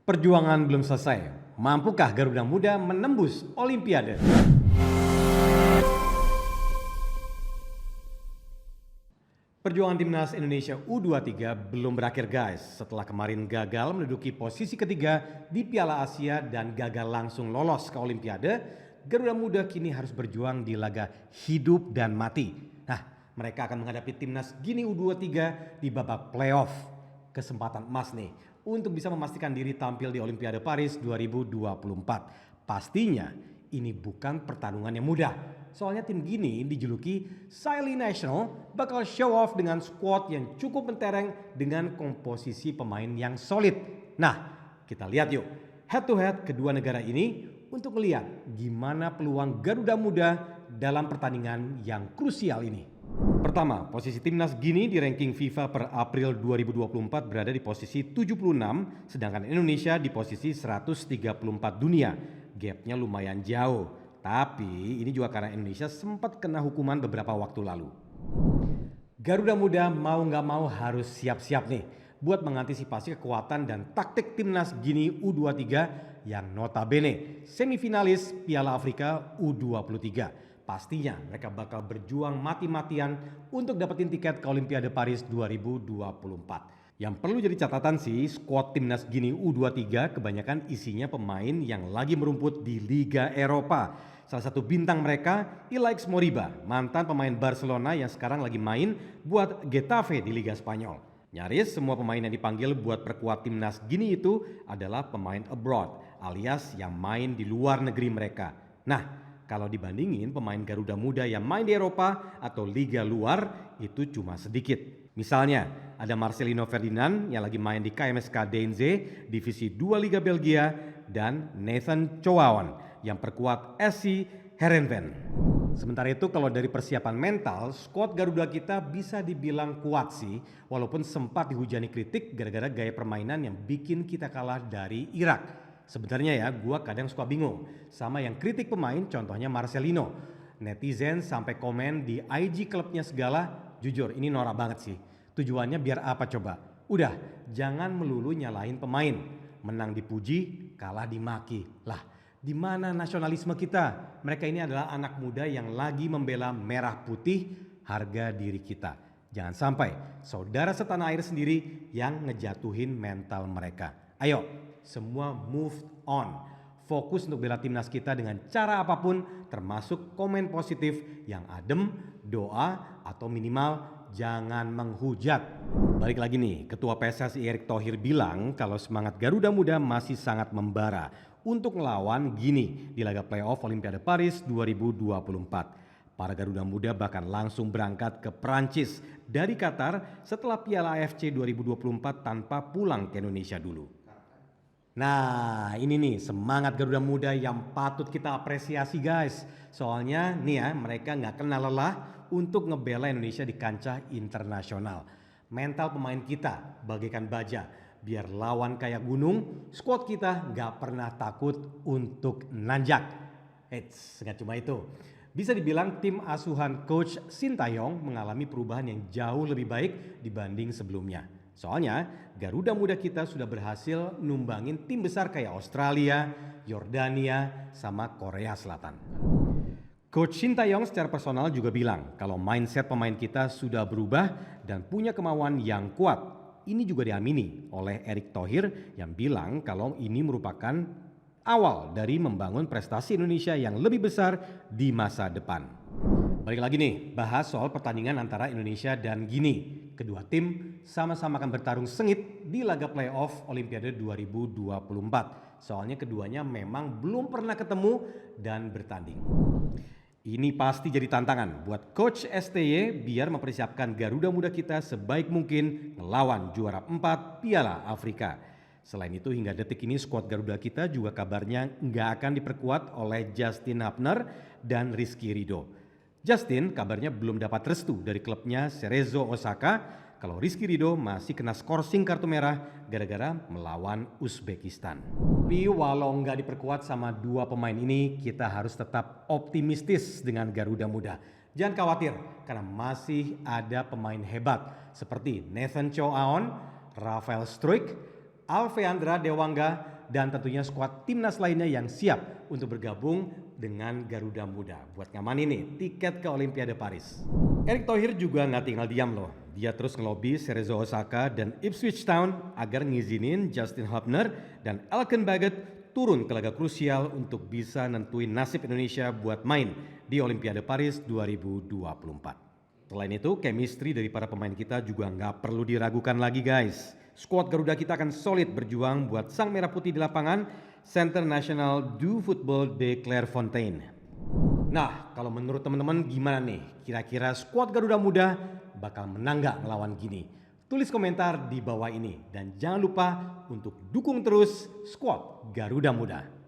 Perjuangan belum selesai. Mampukah Garuda Muda menembus Olimpiade? Perjuangan timnas Indonesia U23 belum berakhir guys. Setelah kemarin gagal menduduki posisi ketiga di Piala Asia dan gagal langsung lolos ke Olimpiade, Garuda Muda kini harus berjuang di laga hidup dan mati. Nah, mereka akan menghadapi timnas Guinea U23 di babak playoff. Kesempatan emas nih untuk bisa memastikan diri tampil di Olimpiade Paris 2024. Pastinya ini bukan pertarungan yang mudah. Soalnya tim Guinea dijuluki Silly National bakal show off dengan squad yang cukup mentereng dengan komposisi pemain yang solid. Nah, kita lihat yuk head to head kedua negara ini untuk melihat gimana peluang Garuda Muda dalam pertandingan yang krusial ini. Pertama, posisi timnas Guinea di ranking FIFA per April 2024 berada di posisi 76, sedangkan Indonesia di posisi 134 dunia. Gapnya lumayan jauh, tapi ini juga karena Indonesia sempat kena hukuman beberapa waktu lalu. Garuda Muda mau nggak mau harus siap-siap nih buat mengantisipasi kekuatan dan taktik timnas Guinea U23 yang notabene semifinalis Piala Afrika U23. Pastinya mereka bakal berjuang mati-matian untuk dapetin tiket ke Olimpiade Paris 2024. Yang perlu jadi catatan sih, skuad timnas Guinea U23 kebanyakan isinya pemain yang lagi merumput di Liga Eropa. Salah satu bintang mereka, Ilaix Moriba, mantan pemain Barcelona yang sekarang lagi main buat Getafe di Liga Spanyol. Nyaris semua pemain yang dipanggil buat perkuat timnas Guinea itu adalah pemain abroad, alias yang main di luar negeri mereka. Nah, kalau dibandingin pemain Garuda Muda yang main di Eropa atau liga luar itu cuma sedikit. Misalnya ada Marcelino Ferdinand yang lagi main di KMSK Deinze Divisi 2 Liga Belgia dan Nathan Chowaon yang perkuat SC Heerenveen. Sementara itu kalau dari persiapan mental, skuad Garuda kita bisa dibilang kuat sih, walaupun sempat dihujani kritik gara-gara gaya permainan yang bikin kita kalah dari Irak. Sebenarnya ya, gue kadang suka bingung sama yang kritik pemain, contohnya Marcelino. Netizen sampai komen di IG klubnya segala, jujur ini norak banget sih. Tujuannya biar apa coba? Udah, jangan melulu nyalahin pemain. Menang dipuji, kalah dimaki. Lah, di mana nasionalisme kita? Mereka ini adalah anak muda yang lagi membela merah putih harga diri kita. Jangan sampai saudara setanah air sendiri yang ngejatuhin mental mereka. Ayo, semua move on. Fokus untuk bela timnas kita dengan cara apapun, termasuk komen positif yang adem, doa, atau minimal jangan menghujat. Balik lagi nih, Ketua PSSI Erick Thohir bilang kalau semangat Garuda Muda masih sangat membara untuk melawan Guinea di laga playoff Olimpiade Paris 2024. Para Garuda Muda bahkan langsung berangkat ke Perancis dari Qatar setelah Piala AFC 2024 tanpa pulang ke Indonesia dulu. Nah ini nih semangat Garuda Muda yang patut kita apresiasi guys. Soalnya nih ya mereka gak kenal lelah untuk ngebela Indonesia di kancah internasional. Mental pemain kita bagaikan baja. Biar lawan kayak gunung, skuad kita gak pernah takut untuk nanjak. Eits, gak cuma itu. Bisa dibilang tim asuhan Coach Sintayong mengalami perubahan yang jauh lebih baik dibanding sebelumnya. Soalnya Garuda Muda kita sudah berhasil numbangin tim besar kayak Australia, Yordania, sama Korea Selatan. Coach Sintayong secara personal juga bilang kalau mindset pemain kita sudah berubah dan punya kemauan yang kuat. Ini juga diamini oleh Erick Thohir yang bilang kalau ini merupakan awal dari membangun prestasi Indonesia yang lebih besar di masa depan. Balik lagi nih, bahas soal pertandingan antara Indonesia dan Guinea. Kedua tim sama-sama akan bertarung sengit di laga playoff Olimpiade 2024. Soalnya keduanya memang belum pernah ketemu dan bertanding. Ini pasti jadi tantangan buat Coach STY biar mempersiapkan Garuda Muda kita sebaik mungkin melawan juara 4 Piala Afrika. Selain itu hingga detik ini skuad Garuda kita juga kabarnya nggak akan diperkuat oleh Justin Hapner dan Rizky Ridho. Justin kabarnya belum dapat restu dari klubnya Cerezo Osaka kalau Rizky Ridho masih kena skorsing kartu merah gara-gara melawan Uzbekistan. Tapi walau nggak diperkuat sama dua pemain ini, kita harus tetap optimistis dengan Garuda Muda. Jangan khawatir karena masih ada pemain hebat seperti Nathan Chowaon, Rafael Struijk, Alveandra Dewangga, dan tentunya skuad timnas lainnya yang siap untuk bergabung dengan Garuda Muda buat ngamanin nih tiket ke Olimpiade Paris. Erick Thohir juga nggak tinggal diam loh. Dia terus ngelobi Cerezo Osaka dan Ipswich Town agar ngizinin Justin Hubner dan Elkan Baggett turun ke laga krusial untuk bisa nentuin nasib Indonesia buat main di Olimpiade Paris 2024. Selain itu, chemistry dari para pemain kita juga nggak perlu diragukan lagi guys. Skuad Garuda kita akan solid berjuang buat sang merah putih di lapangan Centre National du Football de Clairefontaine. Nah, kalau menurut teman-teman gimana nih? Kira-kira skuad Garuda Muda bakal menang nggak ngelawan Gini? Tulis komentar di bawah ini dan jangan lupa untuk dukung terus skuad Garuda Muda.